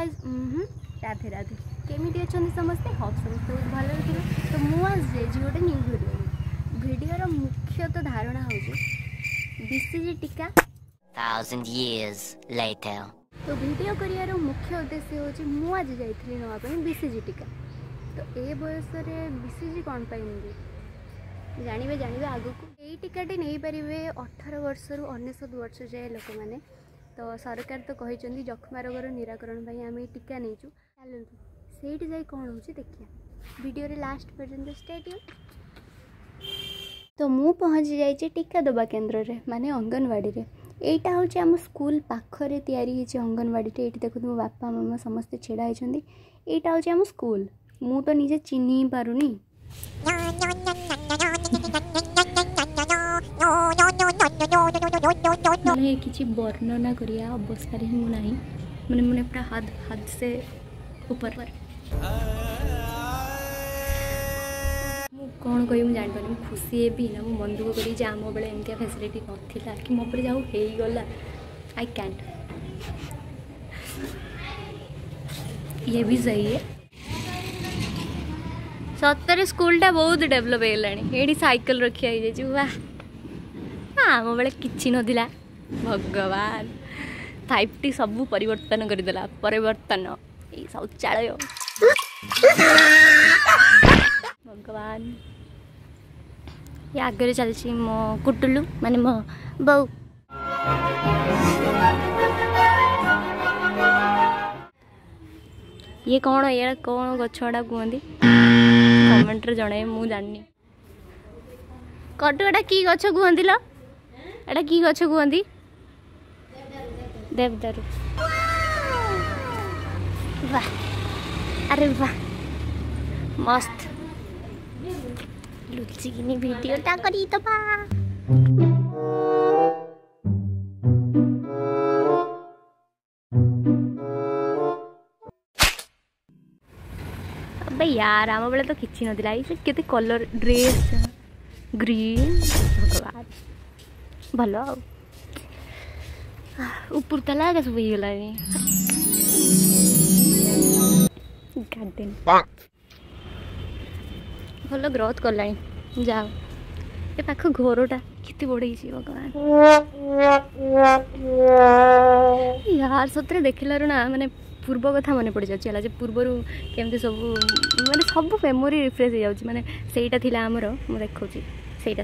Guys Radhe Radhe केमी अच्छा समस्ते हम समस्त बहुत भल थे। तो मुझे गोटे न्यू भिडर मुख्यतः धारणा हूँ बीसीजी टीका 1000 years later। तो भिडियो कर मुख्य उद्देश्य हूँ मुझे जाइली नापी बीसीजी टीका। तो ये बयस बीसीजी कौन पाई जानवे जानवे आग को यही टीकाटी नहीं पारे 18 वर्ष रु 19 वर्ष जाए लोक मैंने। तो सरकार तो कहते जक्ष्मा रोगर निराकरण आम टीका नहीं चलतु से जाए कौन हो देखिए वीडियो रे लास्ट पर्यंत स्टेट। तो मु पहुँची जाइए टीका दबा केन्द्र रे माने अंगनवाड़ी रे। एटा हूँ आम स्कूल पाखरे तैयारी अंगनवाड़ी ये देखो मो बापा मामा समस्ते छेड़ा होती। यहाँ हूँ आम स्कूल मु तो निजे चिन्ह ही पारुनी। मैंने किसी वर्णना करिया अवस्था ही मुना मैंने मैंने पूरा हद से ऊपर कौन कह जान पारे खुशी भी ना मुझे मन दुख करी आम बेले एमती फैसिलिटी नाला कि मो जाऊ हो गला आई कैंट। ये भी सही है सतरे स्कूलटा बहुत डेभलप हो गला। साइकिल रखी वाह आम बेले कि नाला भगवान 5T सबू परिवर्तन करदेला परिवर्तन ये शौचालय भगवान। ये आगे चलती मो कुटुलू माने मो बो ये कौन गछड़ा कहती कमेंट रे जणे मु जाननी कटु एटा की गछ कहती लो एटा की गछ कहती देवदारू वाह अरे वाह मस्त लुचिकिनी वीडियो टा करी तो बा अबे यार आम बेले तो किसी नाला ये केते कलर ड्रेस ग्रीन भगवान भल ऊपर तला सब हो गला गार्डन भल ग्रोथ कला जाओ ये पाख घरटा केते बड़े भगवान यार सतरे देखलारू ना माने पूर्व कथा मन पड़ जाए जे पूर्वर केमती सब माने सब मेमोरी रिफ्रेश हो जाऊँ माने सेटा थिला हमर मु देखौची सेटा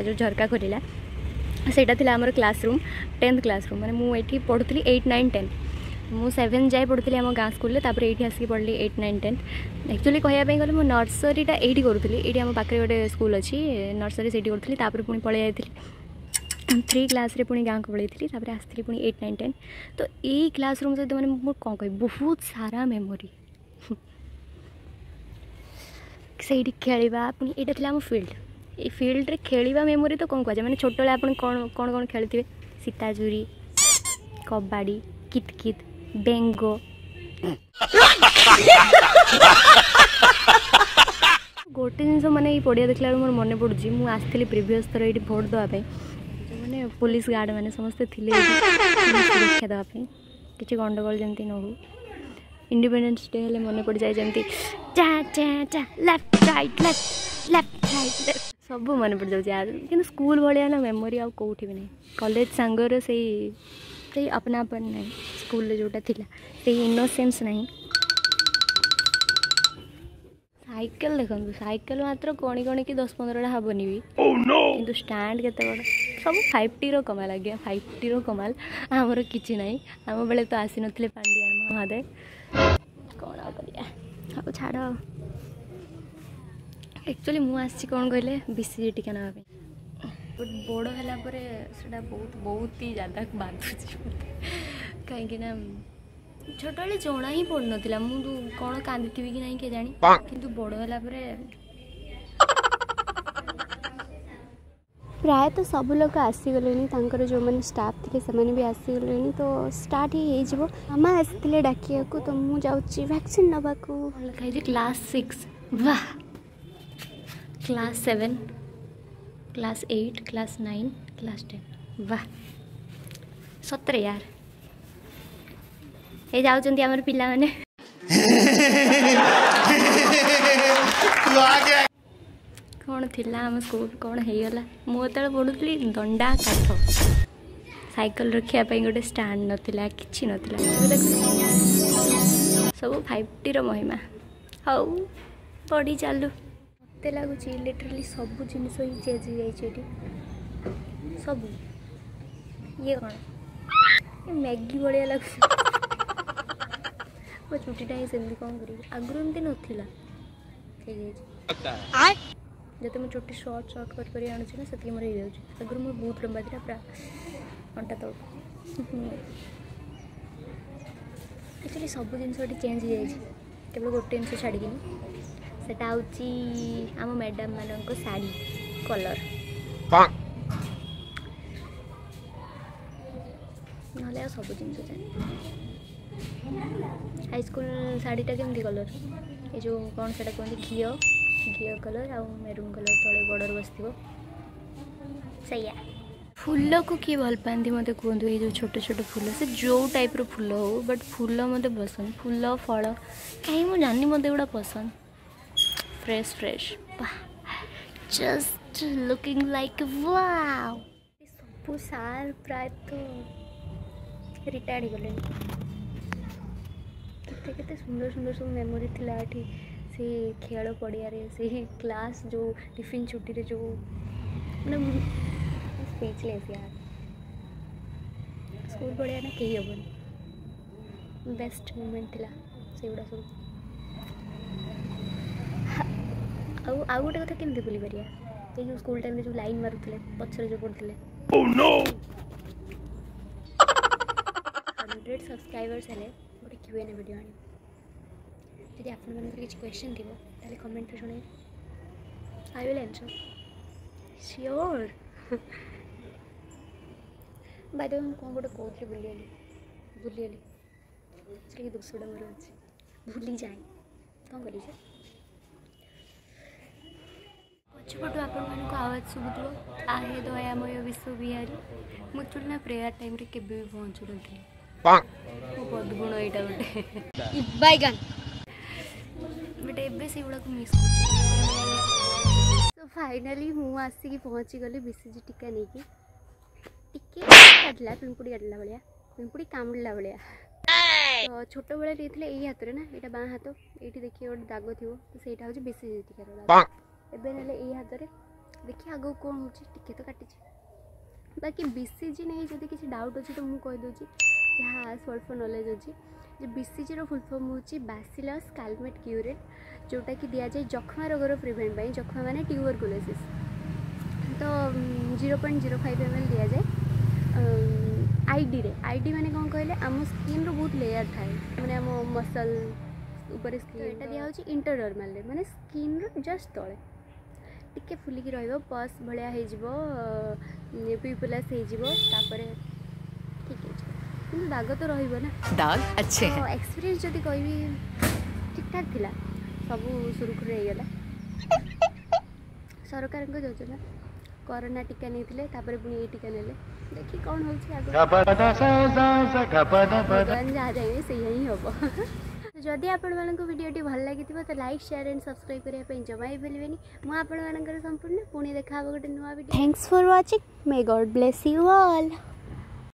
जो झरका खोलिला सेटा थिला हमर क्लासरूम 10th क्लासरूम माने मु एठी पढ़ुतली 8 9 10 मु 7 जाए पढ़ुतली हम गाँ स्कूल रे तापर एठी आसी पढ़ली 8 9 10 एक्चुअली कहया पे गले मु नर्सरीटा एठी करूतली एठी हम पाखरे गोटे स्कूल अछि नर्सरी सेठी करूतली तापर पुनी पळे जाइतली 3 क्लास रे पुनी गाँ को पळैतली तापर आस्त्री पुनी 8 9 10 तो ए क्लासरूम सहित माने मु कोन कहि बहुत सारा मेमोरी सेठी खेलिबा पुनी एटा थिला हम फील्ड ये फील्ड रे खेलिबा मेमोरी तो कौन कह माने छोट बेले आपण कौन कौन कौन खेलते सीताझुरी कबाड़ी कितकित बेंगो गोटे जिन मैंने ये पड़िया देखला मोर मन पड़ुची मु आसली प्रिवियस थर ये भोट देवाई जो मैंने पुलिस गार्ड मैंने समस्ते थिले सुरक्षा देवाई किसी गंडगोल जमती न हो इंडिपेंडेंस डे हेले मन पड़ जाए जमती चा चा चा left right left left right left सब मन पड़ जाऊँ कि स्कूल भाया ना मेमोरी आउ कौटी भी नहीं कॉलेज सांगर से अपनापन नहीं स्कूल जोटा थिला से इनोसेंस नहीं साइकेल देखो साइकेल मात्र कणी कणी कि 10-15 हेनी भी किंतु स्टैंड केते बड़ सब 5T रो कमाल आज्ञा 5T रो कमाल आमर किछि नहीं आम बेले तो आसी नथिले पांडियान महादेव कौन करिया अब छाड़ एक्चुअली मुझे कौन कहले बीसीजी टीका ना बट बड़ है बहुत ही ज़्यादा बाधुची कहीं छोट बेले जना ही पड़ नाला मुझे कौन कांदी कि नहीं के जानी किंतु बड़ है प्राय तो सब लोग आसीगले जो मैंने स्टाफ थे से भी आसीगले तो स्टार्ट ही हो मामा आसते डाकिया को तो मुझे जाऊँगी वैक्सीन नवा लिखाई क्लास 6 वाह क्लास 7 क्लास 8 क्लास 9 क्लास 10 वाह सतरे यार ये जाउचंती हमर पिला माने कौन थिला हम स्कूल कौन है गला मु तले पढुतली दंडा काठ साइकिल रखिया पई गोटे स्टैंड नथिला किछि नथिला सब 5T रो महिमा हौ पढ़ी चालू मते लगुच लिटरली सब जिनिस ही चेंज हो जाए सब ये कौन मैगी भाया लगुच मो चुटीटा ही सेमती कौन कर आगुरी एमती नाला जब मुझे चुटी सर्ट सर्ट कर आणुची ना से मोर हो आगुरी मोर बहुत लंबा था पूरा अंटा तल एक्चुअली सब जिन चेंज हो जाए केवल गोटे जिन छाड़ी सेटा हूँ आम मैडम मान शाढ़ी कलर ना सब जिन हाईस्कूल शाढ़ीटा केमती कलर ये जो कौन से कहते घी घी कलर आ मेरून कलर तले बॉर्डर बसो सैया फूल को किए भल पाती मत कहतु ये जो छोटे छोटे फूल से जो टाइप रो फूल हो बट फूल मत पसंद फूल फल कहीं मुझे जानी मत गुड़ा पसंद fresh fresh just looking like wow सब सार प्राय तो रिटायर्ड हो गले केते सुंदर सुंदर सब मेमोरी थिला एठी से खेल पड़िया रे से क्लास जो टिफिन छुट्टी रे जो माने स्पीचलेस यार स्कूल पढ़िया ना कहीं हेबन बेस्ट मोमेंट थिला से गुडा सब आउ गोटे कथा केमती भूली पारिया ये जो स्कूल टाइम रे जो लाइन मारुथले पछरे जो पड़थले ओह नो 100 सब्सक्राइबर्स हेले गोटे Q&A वीडियो आनी यदि आपण मन किसी क्वेश्चन थिबो ताले कमेंट रे सुने I will answer sure by the way कौन गोटे कहते भूलीगली से दोषटा मोर अच्छे भूली जाए कौन कर पछपटू आपण मानक आवाज शुभुव आहे दयामय विश्व विहारी मुझे ना प्रेयर टाइम रे केबे भी पहुँचू नी बदगुण यहाँ गोटे बैगन बट एबे से गुड़ा को मिस तो फाइनली मु आसिक पहुँची गली बीसीजी टीका नहीं टिके काटला पिंपुड़ी काटला भाया पिंपुड़ी कामुड़ा भाया तो छोट बेले नहीं यही हाथ ना यहाँ बाँ हाथ ये देखिए गोटे दाग थी तो सहीटा हूँ बीसीजी टीकार एबे ना यही हाथ में देखिए आगे कौन हो टिके तो काटी बाकी बीसीजी नहीं जब किसी डाउट अच्छे तो मुझे कहीदे जहाँ स्वल्प नॉलेज अच्छी जो बीसीजी रो फुल फॉर्म होची बैसिलस कैलमेट जोटा कि दि जाए जखमा रोगर प्रिवेंट पाई जखमा माने ट्यूबरकुलोसिस तो 0.05 ml दि जाए आईडी माने कौन कहले आम स्किन रो बहुत लेयर थाए माने आम मसल ऊपर स्किन एटा दिया होची इंटरडर्मल रे माने स्किन रो जस्ट तळे टिके फुलिकी रहिबो पस भलिया हे जिवो पिपुलस हे जिवो तापरे ठीक है किंतु दाग तो रहिबो ना दाग अच्छे हैं एक्सपीरियंस जदी कहबी ठीक ठाक थिला सब सुरुखुरु हे गेला सरकार को योजना कोरोना टीका नहीं तापर पुणी ये टीका नेले देखी कौन होची भगवान जहाँ जाए से ही हम जदि आपण मानक वीडियोटी भल लगी तो लाइक शेयर एंड सब्सक्राइब करने जमा ही भूलें मुझे संपूर्ण पुणी देखा गोटे नुआ video thanks for watching may God bless you all.